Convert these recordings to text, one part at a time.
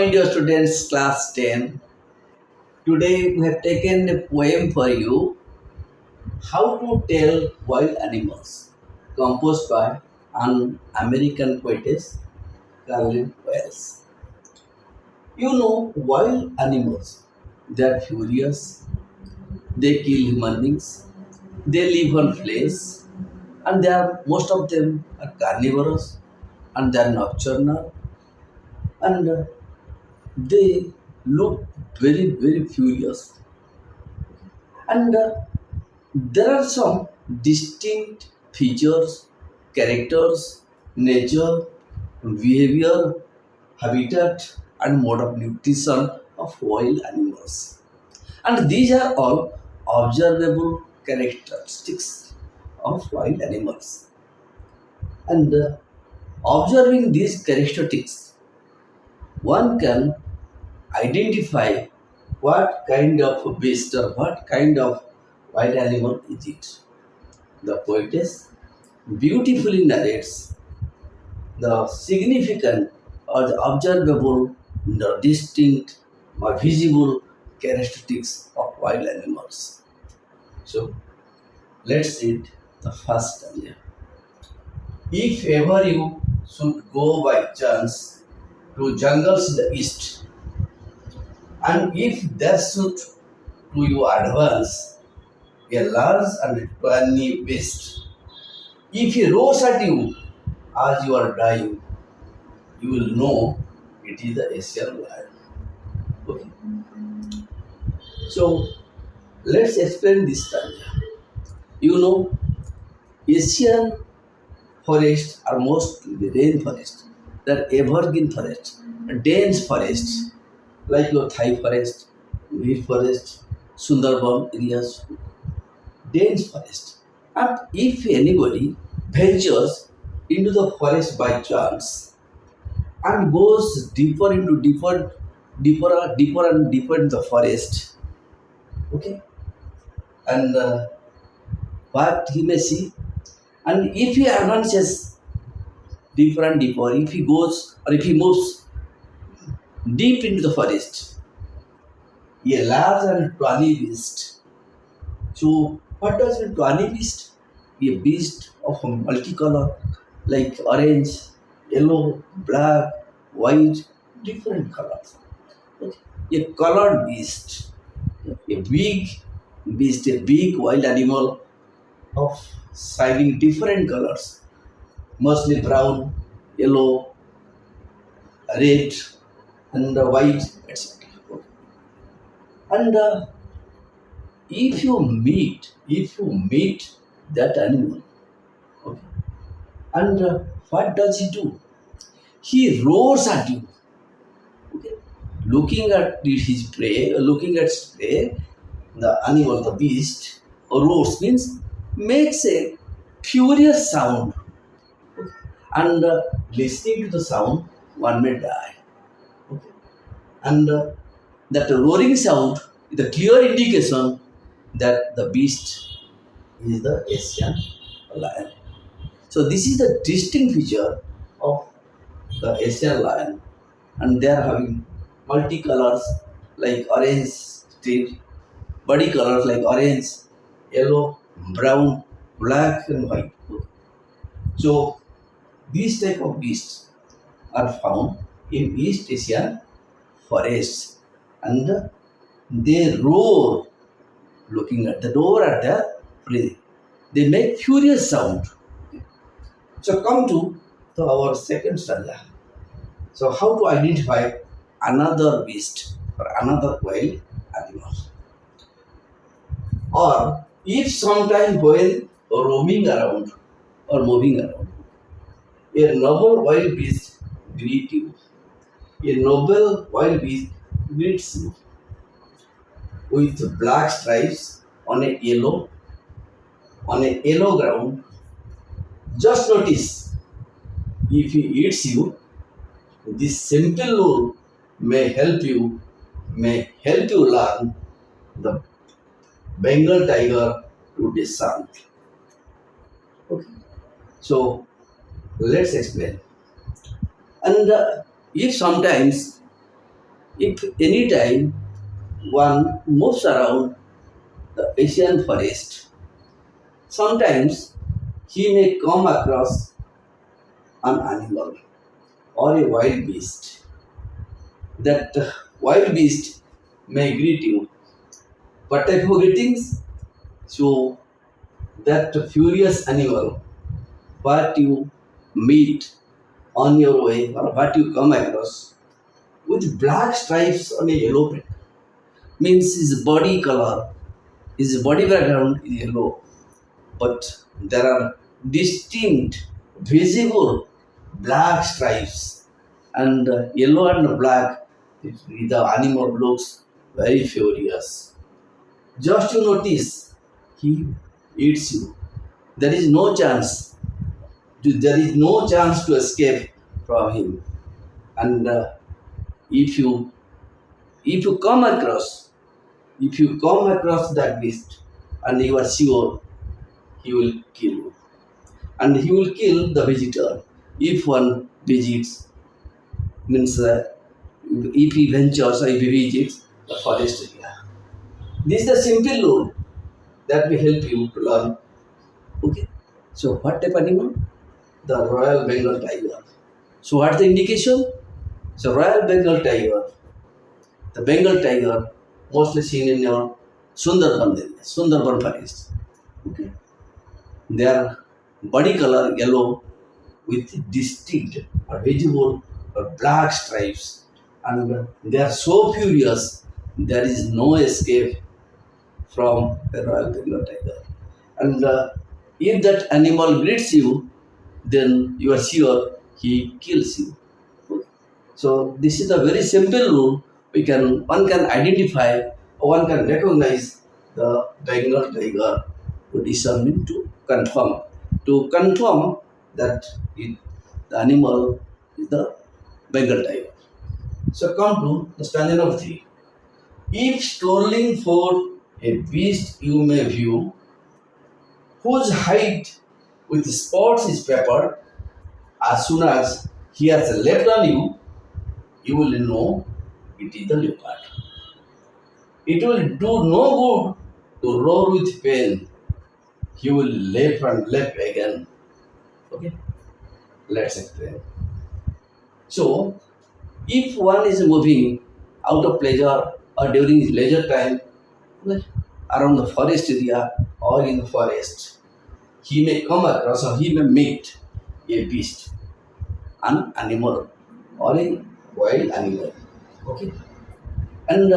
my dear students, class 10. Today we have taken a poem for you, How to Tell Wild Animals, composed by an American poetess, Carolyn Wells. You know, wild animals, they are furious, they kill human beings, they live on flesh, and most of them are carnivorous, and they are nocturnal, and they look very furious. And there are some distinct features, characters, nature, behavior, habitat, and mode of nutrition of wild animals. And these are all observable characteristics of wild animals. And observing these characteristics, one can identify what kind of beast or what kind of wild animal is it. The poetess beautifully narrates the significant or the observable, the distinct or visible characteristics of wild animals. So let's read the first stanza. If ever you should go by chance to jungles in the east, and if there should to you advance a large and tawny beast, if he roars at you as you are dying, you will know it is the Asian lion. Okay. So let's explain this stanza. You know, Asian forests are mostly rainforest. They're evergreen forest, dense forest, like your Thai forest, Gir forest, Sundarban areas, dense forest. And if anybody ventures into the forest by chance and goes deeper and deeper in the forest, okay, and what he may see, and if he advances deeper and deeper, if he goes or if he moves deep into the forest, a large and tawny beast. So, what does mean tawny beast? A beast of a multicolor, like orange, yellow, black, white, different colors. Okay. A colored beast, a big beast, a big wild animal of shining different colors, mostly brown, yellow, red, and white, etc. And if you meet that animal, okay, and what does he do? He roars at you. Okay, looking at his prey, looking at his prey, the animal, the beast, roars means makes a furious sound. Okay. And listening to the sound, one may die. Okay. And that roaring sound is a clear indication that the beast is the Asian lion. So this is the distinct feature of the Asian lion, and they are having multicolors like orange streak, body colors like orange, yellow, brown, black, and white. So these type of beasts are found in East Asian forests, and they roar looking at the door at their prey. They make furious sound. So come to our second stanza. So how to identify another beast or another wild animal? Or if sometime when roaming around or moving around, a noble wild beast greet you. A noble wild beast greets you with black stripes on a yellow ground. Just notice, if he eats you, this simple rule may help you learn the Bengal tiger to discern. Okay. So let's explain. And if sometimes If any time one moves around the Asian forest, sometimes he may come across an animal or a wild beast. That wild beast may greet you. What type of greetings? So that furious animal, what you meet on your way or what you come across with black stripes on a yellow print means his body color, his body background is yellow, but there are distinct, visible black stripes, and yellow and black. The animal looks very furious. Just you notice, he eats you. There is no chance. There is no chance to escape from him. And if you if you come across if you come across that beast, and you are sure he will kill you, and he will kill the visitor if one visits, means if he ventures or if he visits the forest area. This is the simple rule that will help you to learn. Okay. So what type of animal? The Royal Bengal tiger. So what's the indication? So Royal Bengal tiger, the Bengal tiger, mostly seen in your Sundarban area, Sundarban forest. Okay. Their body color yellow with distinct or visible or black stripes, and they are so furious there is no escape from the Royal Bengal tiger. And if that animal greets you, then you are sure he kills you. So this is a very simple rule. One can identify or one can recognize the Bengal tiger to discern to confirm that the animal is the Bengal tiger. So come to the stanza number 3. If strolling for a beast you may view, whose height with spots is peppered, as soon as he has leapt on you, you will know it is the leopard. It will do no good to roar with pain. He will leap and leap again. Okay, let's explain. So, if one is moving out of pleasure or during his leisure time, like around the forest area or in the forest, he may come across or he may meet a beast, an animal, or a wild animal. Okay, and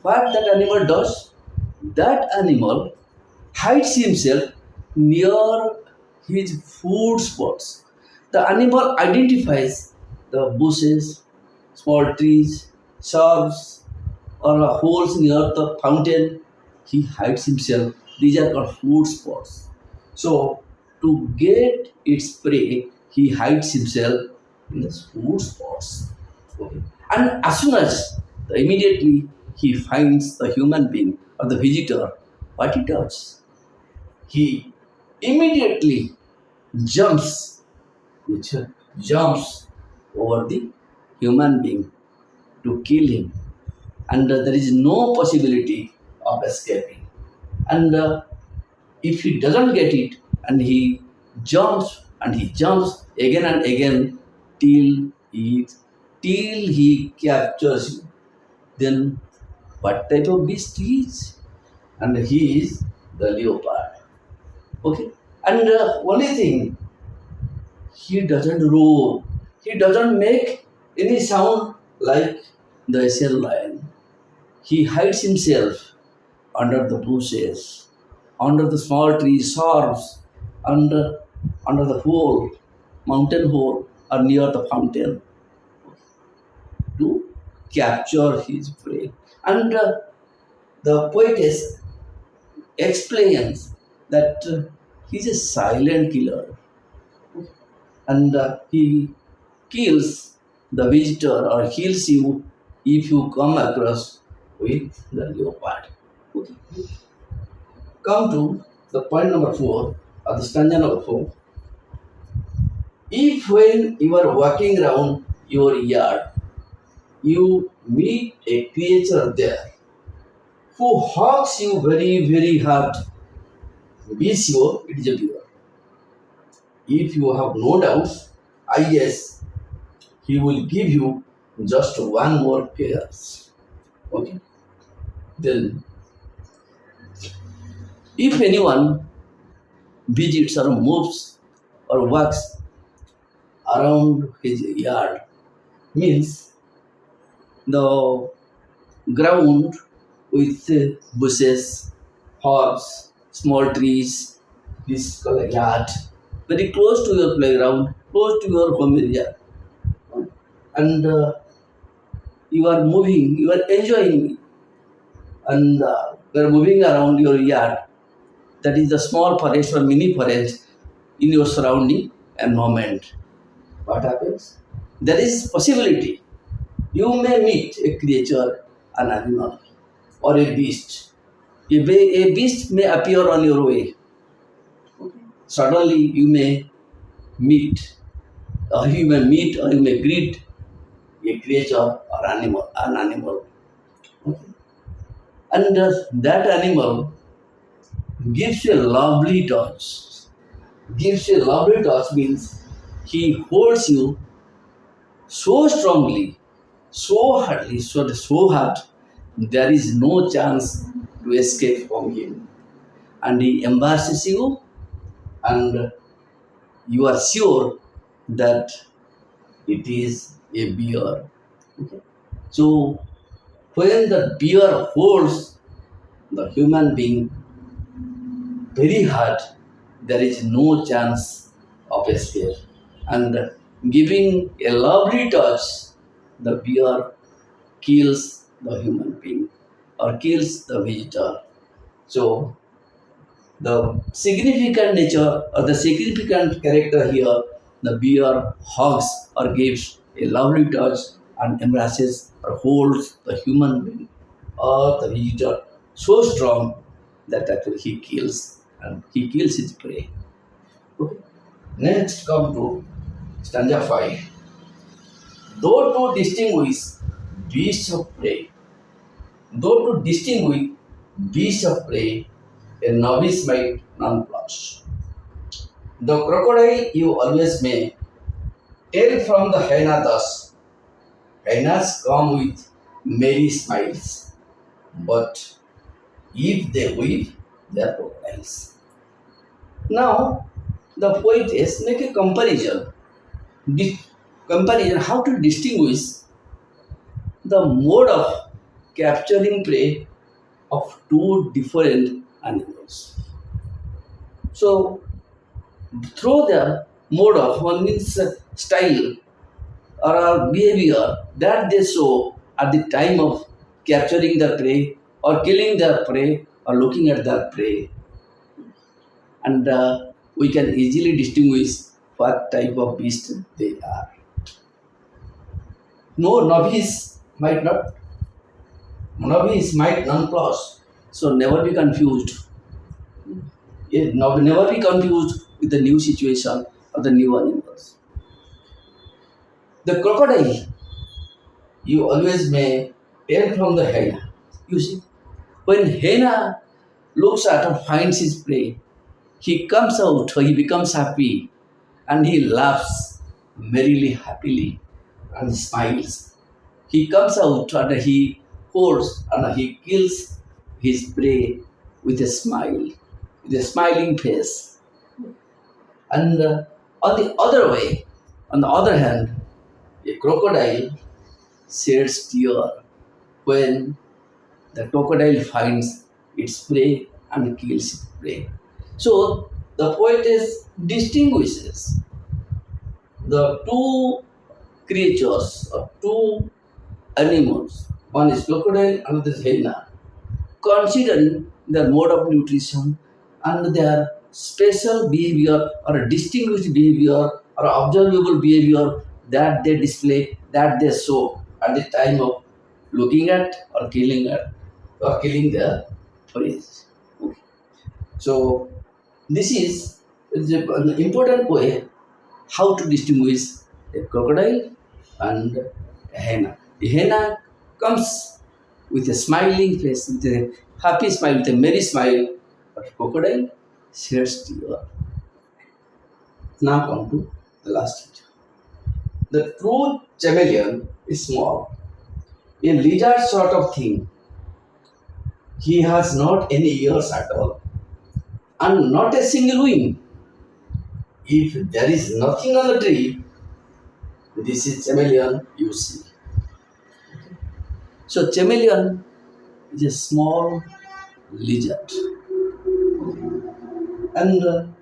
what that animal does? That animal hides himself near his food spots. The animal identifies the bushes, small trees, shrubs, or holes near the fountain. He hides himself. These are called food spots. So, to get its prey, he hides himself in the food spots. Okay. And as soon as immediately he finds the human being or the visitor, what he does? He immediately jumps, which jumps over the human being to kill him, and there is no possibility of escaping. And if he doesn't get it, and he jumps again and again till he he captures you, then what type of beast he is? And he is the leopard. Okay, and only thing, he doesn't roar, he doesn't make any sound like the Asian lion. He hides himself under the bushes, under the small trees, shrubs, under the hole, mountain hole, or near the fountain to capture his prey. And the poetess explains that he's a silent killer, and he kills the visitor or kills you if you come across with the leopard. Okay. Come to the point number 4 or the stanza number 4. If when you are walking around your yard, you meet a creature there who hugs you very, very hard, be sure it is a bear. If you have no doubts, I guess he will give you just one more kiss. Okay? Then, if anyone visits or moves or walks around his yard, means the ground with bushes, herbs, small trees, this color yard, very close to your playground, close to your home area, and you are moving, you are enjoying, and you are moving around your yard. That is the small forest or mini forest in your surrounding environment. What happens? There is possibility you may meet a creature, an animal, or a beast. A beast may appear on your way. Suddenly you may meet, or you may greet a creature or an animal. Okay. And that animal gives you a lovely touch. Gives you a lovely touch means he holds you so strongly, so hardly, so hard, there is no chance to escape from him. And he embarrasses you, and you are sure that it is a bear. Okay. So when the bear holds the human being very hard, there is no chance of escape. And giving a lovely touch, the bear kills the human being or kills the visitor. So the significant nature or the significant character here, the bear hugs or gives a lovely touch and embraces or holds the human being or the visitor so strong that actually he kills and he kills his prey. Okay. Next come to stanza 5. Though to distinguish beasts of prey, though to distinguish beasts of prey, a novice might nonplus. The crocodile you always may tell from the hyena thus. Hyenas come with merry smiles, but if they weep, they are crocodiles. Now, the poetess make a comparison. Comparison how to distinguish the mode of capturing prey of two different animals. So, through their mode of one means style or behavior that they show at the time of capturing the prey or killing their prey or looking at their prey, and we can easily distinguish what type of beast they are. No novice might nonplus, so never be confused. Yeah, never be confused with the new situation or the new animals. The crocodile, you always may tell from the hyena. You see, when hyena looks at or finds his prey, he comes out, he becomes happy, and he laughs merrily, happily, and smiles. He comes out and he holds and he kills his prey with a smile, with a smiling face. And on the other hand, a crocodile sheds tear when the crocodile finds its prey and kills its prey. So the poetess distinguishes the two creatures or two animals. One is crocodile, another is hyena, considering their mode of nutrition and their special behavior or a distinguished behavior or observable behavior that they display, that they show at the time of looking at or killing their prey. Okay. So this is an important way how to distinguish a crocodile and a hyena. The hyena comes with a smiling face, with a happy smile, with a merry smile, but crocodile sheds tears. Now come to the last feature. The true chameleon is small, a lizard sort of thing. He has not any ears at all and not a single wing. If there is nothing on the tree, this is chameleon you see. So chameleon is a small lizard and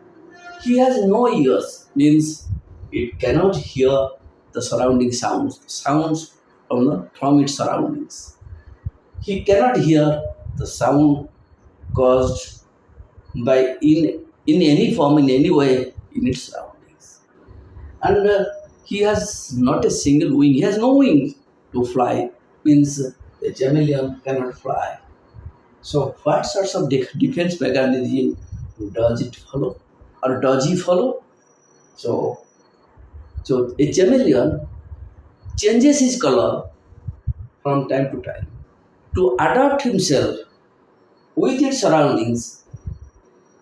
he has no ears, means it cannot hear the surrounding sounds from its surroundings. He cannot hear the sound caused by in any form, in any way, in its surroundings. And he has not a single wing. He has no wing to fly. Means the chameleon cannot fly. So what sorts of defense mechanism does it follow, or does he follow? So, so a chameleon changes his color from time to time to adapt himself with its surroundings.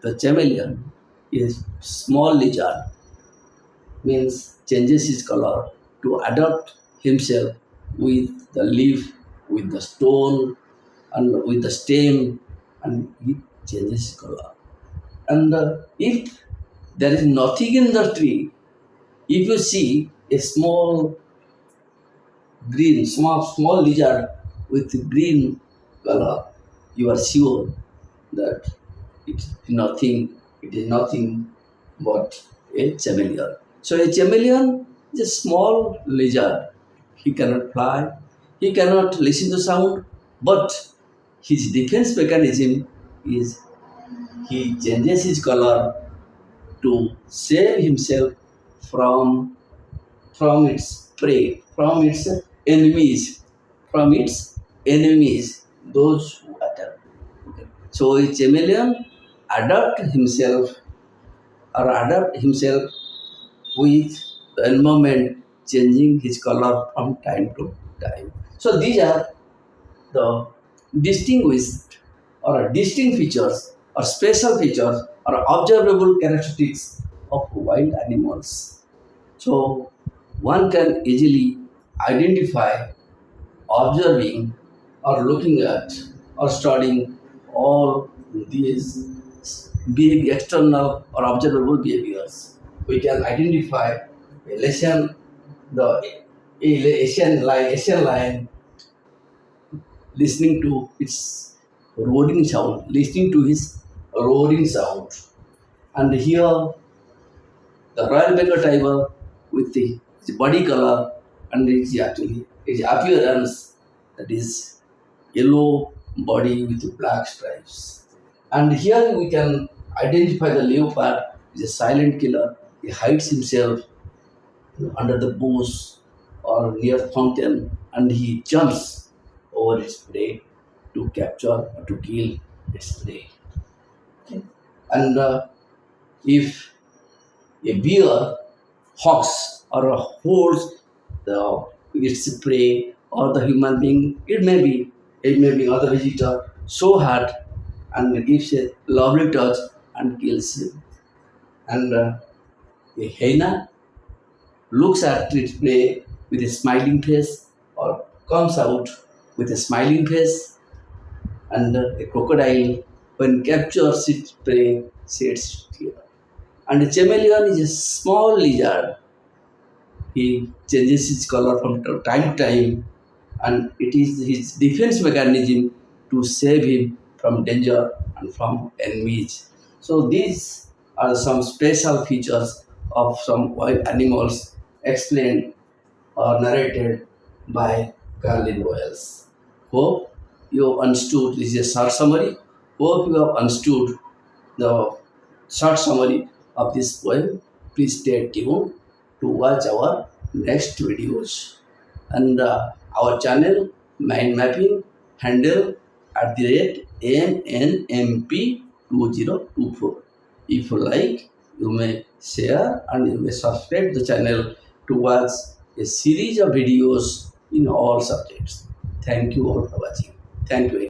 The chameleon is small lizard, means changes his color to adapt himself with the leaf, with the stone, and with the stem, and he changes his color. And if there is nothing in the tree, if you see a small lizard with green color, you are sure that it is nothing but a chameleon. So a chameleon is a small lizard. He cannot fly, he cannot listen to sound, but his defense mechanism is he changes his color to save himself from its prey, from its enemies, those who attack. Okay. So a chameleon adapt himself with the environment, changing his color from time to time. So these are the distinguished or distinct features or special features or observable characteristics of wild animals. So one can easily identify, observing or looking at or studying all these external or observable behaviors. We can identify a lesson, the Asian lion listening to its listening to his roaring sound. And here the Royal Bengal tiger with his body color and his appearance, that is yellow body with black stripes. And here we can identify the leopard is a silent killer. He hides himself under the bush or near fountain, and he jumps over its prey to capture or to kill its prey. And if a bear hawks or holds its prey or the human being, it may be other visitor so hard and gives a lovely touch and kills him. And a hyena looks at its prey with a smiling face or comes out with a smiling face, and a crocodile, when captures its prey, sheds tears. And a chameleon is a small lizard. He changes his color from time to time, and it is his defense mechanism to save him from danger and from enemies. So these are some special features of some wild animals explained or narrated by Carlin Royals. Hope you have understood. This is a short summary. Hope you have understood the short summary of this poem. Please stay tuned to watch our next videos. And our channel, Mind Mapping, handle at the rate MNMP2024. If you like, you may share and you may subscribe the channel to watch a series of videos in all subjects. Thank you all for watching. Thank you.